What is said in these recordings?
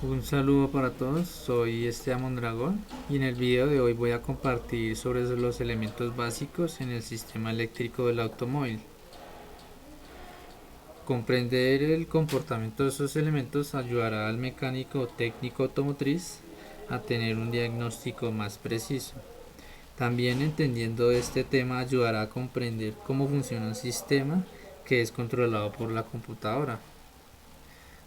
Un saludo para todos, soy Esteban Mondragón y en el video de hoy voy a compartir sobre los elementos básicos en el sistema eléctrico del automóvil. Comprender el comportamiento de esos elementos ayudará al mecánico o técnico automotriz a tener un diagnóstico más preciso. También entendiendo este tema ayudará a comprender cómo funciona un sistema que es controlado por la computadora.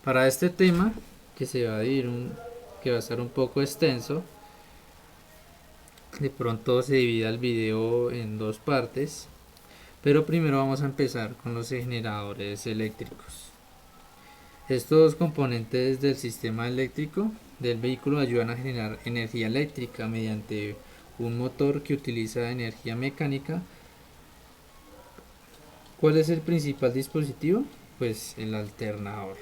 Para este tema, que va a ser un poco extenso, de pronto se divida el video en dos partes, pero primero vamos a empezar con los generadores eléctricos. Estos componentes del sistema eléctrico del vehículo ayudan a generar energía eléctrica mediante un motor que utiliza energía mecánica. ¿Cuál es el principal dispositivo? Pues el alternador.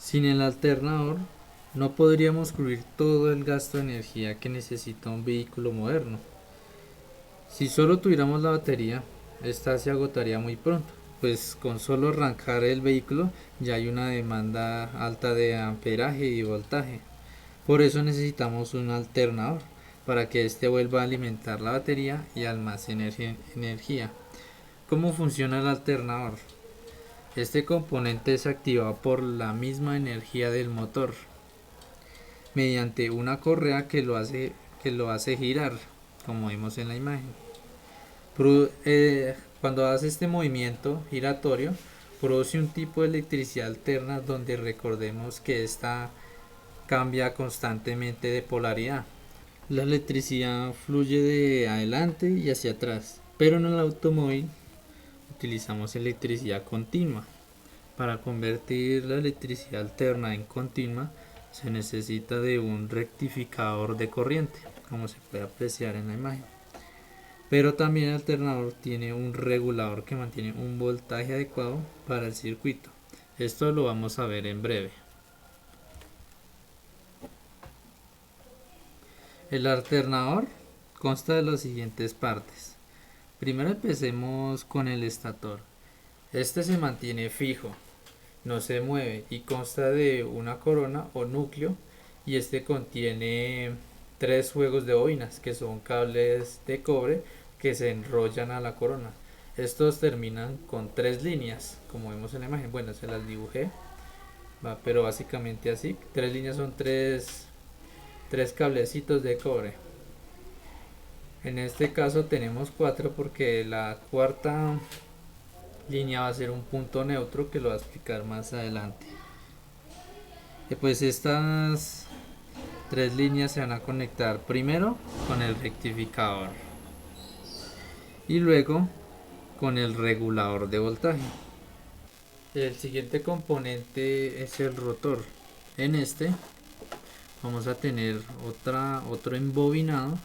Sin el alternador no podríamos cubrir todo el gasto de energía que necesita un vehículo moderno. Si solo tuviéramos la batería, esta se agotaría muy pronto, pues con solo arrancar el vehículo ya hay una demanda alta de amperaje y voltaje. Por eso necesitamos un alternador para que éste vuelva a alimentar la batería y almacene energía. ¿Cómo funciona el alternador? Este componente es activado por la misma energía del motor mediante una correa que lo hace girar, como vemos en la imagen. Cuando hace este movimiento giratorio, produce un tipo de electricidad alterna donde recordemos que esta cambia constantemente de polaridad. La electricidad fluye de adelante y hacia atrás, pero en el automóvil utilizamos electricidad continua. Para convertir la electricidad alterna en continua se necesita de un rectificador de corriente, como se puede apreciar en la imagen. Pero también el alternador tiene un regulador que mantiene un voltaje adecuado para el circuito. Esto lo vamos a ver en breve. El alternador consta de las siguientes partes. Primero empecemos con el estator. Este se mantiene fijo, no se mueve y consta de una corona o núcleo, y este contiene tres juegos de bobinas que son cables de cobre que se enrollan a la corona. Estos terminan con tres líneas, como vemos en la imagen. Bueno, se las dibujé, pero básicamente así. Tres líneas son tres cablecitos de cobre. En este caso tenemos cuatro porque la cuarta línea va a ser un punto neutro que lo va a explicar más adelante. Pues estas tres líneas se van a conectar primero con el rectificador y luego con el regulador de voltaje. El siguiente componente es el rotor. En este vamos a tener otro embobinado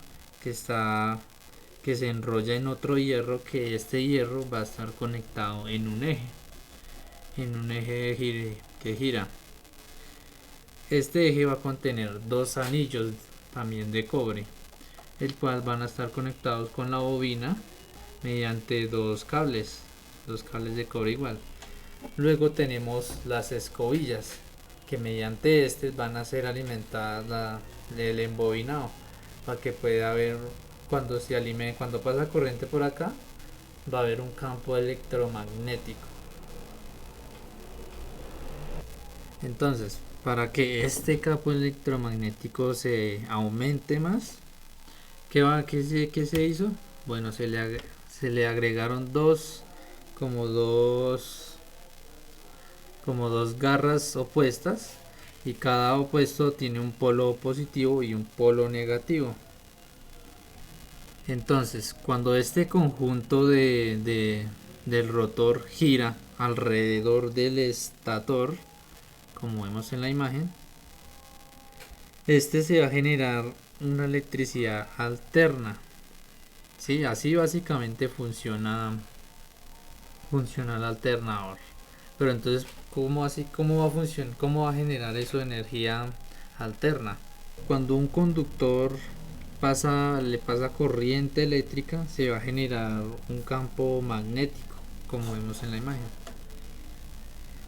que se enrolla en otro hierro, que este hierro va a estar conectado en un eje que gira. Este eje va a contener dos anillos también de cobre, el cual van a estar conectados con la bobina mediante dos cables de cobre igual. Luego tenemos las escobillas, que mediante van a ser alimentadas el embobinado, para que pueda haber, cuando pasa corriente por acá, va a haber un campo electromagnético. Entonces, para que este campo electromagnético se aumente más, ¿qué se hizo? Bueno, se le agregaron como dos garras opuestas, y cada opuesto tiene un polo positivo y un polo negativo. Entonces, cuando este conjunto del rotor gira alrededor del estator, como vemos en la imagen, se va a generar una electricidad alterna. ¿Sí? Así básicamente funciona el alternador. Pero entonces, ¿cómo va a funcionar? ¿Cómo va a generar eso de energía alterna? Cuando un conductor le pasa corriente eléctrica, se va a generar un campo magnético, como vemos en la imagen.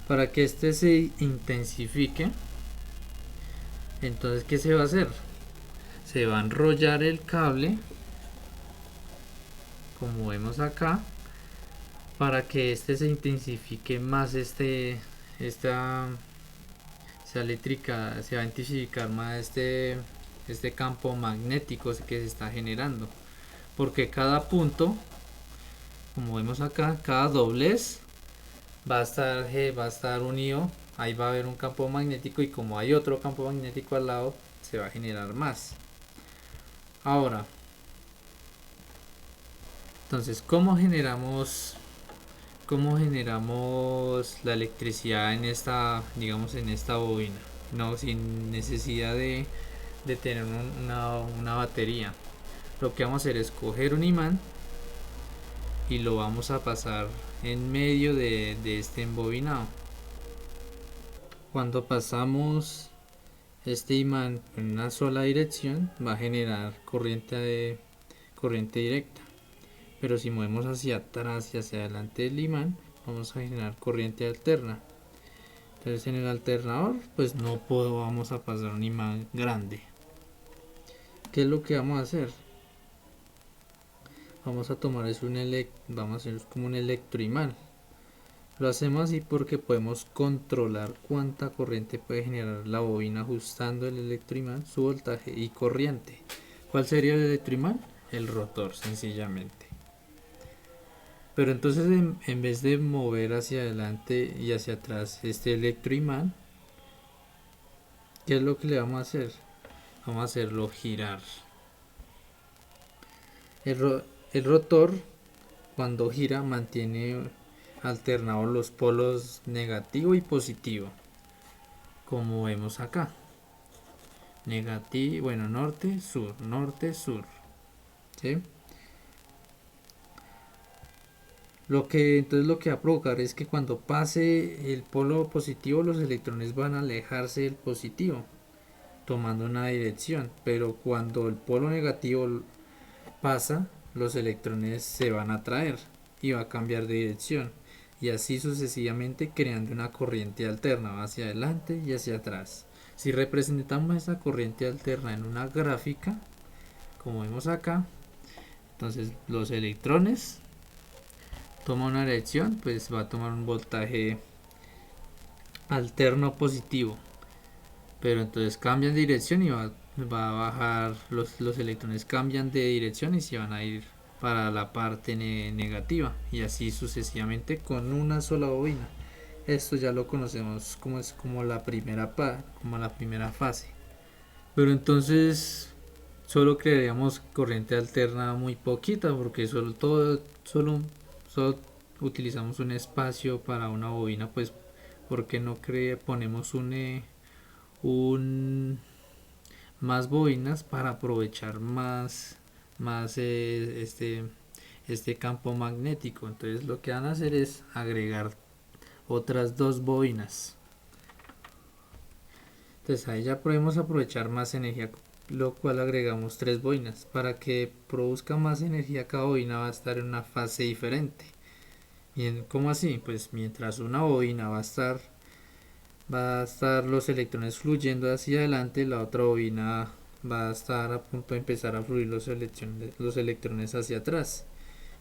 Para que este se intensifique, entonces ¿qué se va a hacer? Se va a enrollar el cable, como vemos acá, para que este se intensifique más, esta se eléctrica, se va a intensificar más este campo magnético que se está generando, porque cada punto, como vemos acá, cada doblez va a estar unido, ahí va a haber un campo magnético, y como hay otro campo magnético al lado, se va a generar más. Ahora, entonces, cómo generamos la electricidad en esta, digamos, en esta bobina? No, sin necesidad de tener una batería. Lo que vamos a hacer es coger un imán y lo vamos a pasar en medio de este embobinado. Cuando pasamos este imán en una sola dirección, va a generar corriente directa. Pero si movemos hacia atrás y hacia adelante del imán, vamos a generar corriente alterna. Entonces en el alternador pues no vamos a pasar un imán grande. ¿Qué es lo que vamos a hacer? Vamos a tomar vamos a hacer como un electroimán. Lo hacemos así porque podemos controlar cuánta corriente puede generar la bobina ajustando el electroimán, su voltaje y corriente. ¿Cuál sería el electroimán? El rotor, sencillamente. Pero entonces en vez de mover hacia adelante y hacia atrás este electroimán, ¿qué es lo que le vamos a hacer? Vamos a hacerlo girar. El rotor, cuando gira, mantiene alternados los polos negativo y positivo, como vemos acá. Negativo, bueno, norte, sur, ¿sí? Entonces lo que va a provocar es que cuando pase el polo positivo, los electrones van a alejarse del positivo, tomando una dirección, pero cuando el polo negativo pasa, los electrones se van a atraer y va a cambiar de dirección, y así sucesivamente, creando una corriente alterna hacia adelante y hacia atrás. Si representamos esa corriente alterna en una gráfica, como vemos acá, entonces los electrones toma una dirección, pues va a tomar un voltaje alterno positivo, pero entonces cambian de dirección y va a bajar, los electrones cambian de dirección y se van a ir para la parte negativa, y así sucesivamente con una sola bobina. Esto ya lo conocemos como es como la primera fase. Pero entonces solo crearíamos corriente alterna muy poquita, porque solo utilizamos un espacio para una bobina, pues porque no ponemos un más bobinas para aprovechar más este campo magnético. Entonces lo que van a hacer es agregar otras dos bobinas. Entonces ahí ya podemos aprovechar más energía, lo cual agregamos tres bobinas. Para que produzca más energía, cada bobina va a estar en una fase diferente. ¿Y cómo así? Pues mientras una bobina va a estar los electrones fluyendo hacia adelante, la otra bobina va a estar a punto de empezar a fluir los electrones hacia atrás.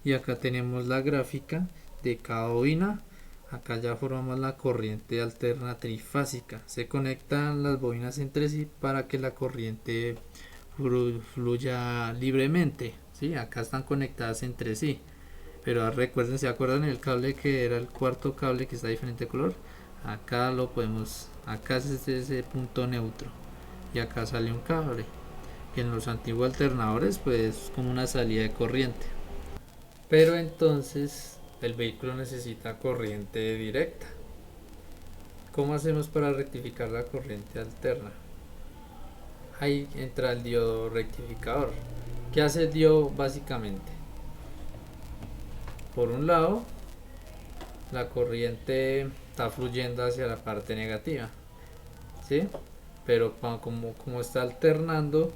Y acá tenemos la gráfica de cada bobina. Acá ya formamos la corriente alterna trifásica. Se conectan las bobinas entre sí para que la corriente fluya libremente, ¿sí? Acá están conectadas entre sí. Pero recuerden, ¿se acuerdan el cable que era el cuarto cable que está de diferente color? Acá acá es ese punto neutro, y acá sale un cable. Y en los antiguos alternadores pues como una salida de corriente. Pero entonces el vehículo necesita corriente directa. ¿Cómo hacemos para rectificar la corriente alterna? Ahí entra el diodo rectificador. ¿Qué hace el diodo básicamente? Por un lado, la corriente está fluyendo hacia la parte negativa, ¿sí? Pero como está alternando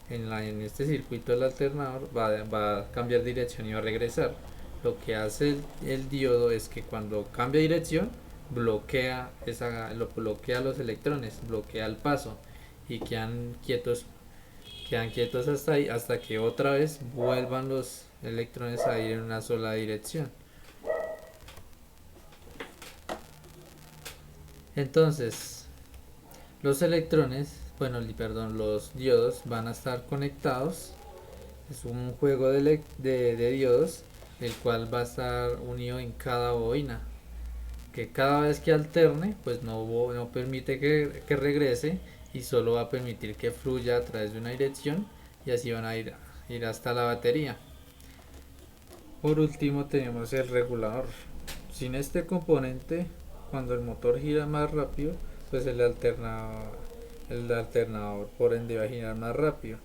en este circuito del alternador, va a cambiar dirección y va a regresar. Lo que hace el diodo es que cuando cambia dirección bloquea los electrones, bloquea el paso y quedan quietos hasta ahí, hasta que otra vez vuelvan los electrones a ir en una sola dirección. Entonces, los electrones, bueno, perdón, los diodos van a estar conectados. Es un juego de diodos, el cual va a estar unido en cada bobina. Que cada vez que alterne, pues no permite que regrese y solo va a permitir que fluya a través de una dirección y así van a ir hasta la batería. Por último tenemos el regulador. Sin este componente, cuando el motor gira más rápido, pues el alternador por ende va a girar más rápido,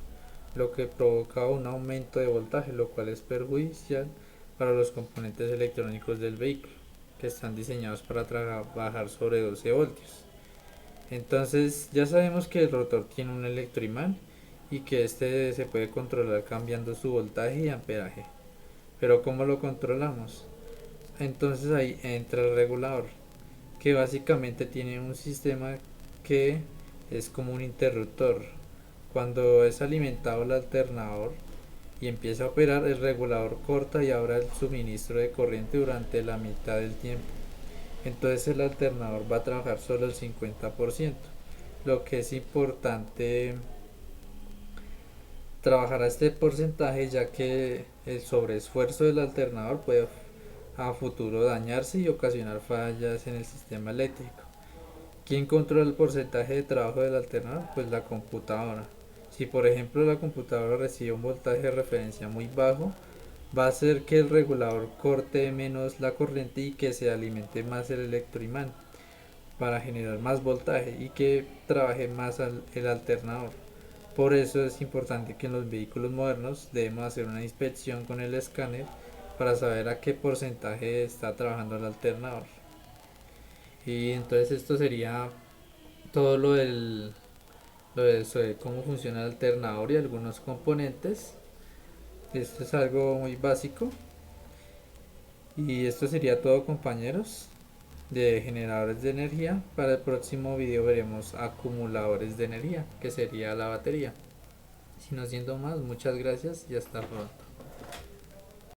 lo que provoca un aumento de voltaje, lo cual es perjudicial para los componentes electrónicos del vehículo, que están diseñados para trabajar sobre 12 voltios. Entonces ya sabemos que el rotor tiene un electroimán y que este se puede controlar cambiando su voltaje y amperaje. Pero ¿cómo lo controlamos? Entonces ahí entra el regulador, que básicamente tiene un sistema que es como un interruptor. Cuando es alimentado el alternador y empieza a operar, el regulador corta y abre el suministro de corriente durante la mitad del tiempo. Entonces el alternador va a trabajar solo el 50%, lo que es importante trabajar a este porcentaje, ya que el sobreesfuerzo del alternador puede a futuro dañarse y ocasionar fallas en el sistema eléctrico. ¿Quién controla el porcentaje de trabajo del alternador? Pues la computadora. Si por ejemplo la computadora recibe un voltaje de referencia muy bajo, va a hacer que el regulador corte menos la corriente y que se alimente más el electroimán para generar más voltaje y que trabaje más el alternador. Por eso es importante que en los vehículos modernos debemos hacer una inspección con el escáner para saber a qué porcentaje está trabajando el alternador. Y entonces esto sería todo lo de eso, de cómo funciona el alternador y algunos componentes. Esto es algo muy básico. Y esto sería todo, compañeros, de generadores de energía. Para el próximo video veremos acumuladores de energía, que sería la batería. Si no siendo más, muchas gracias y hasta pronto.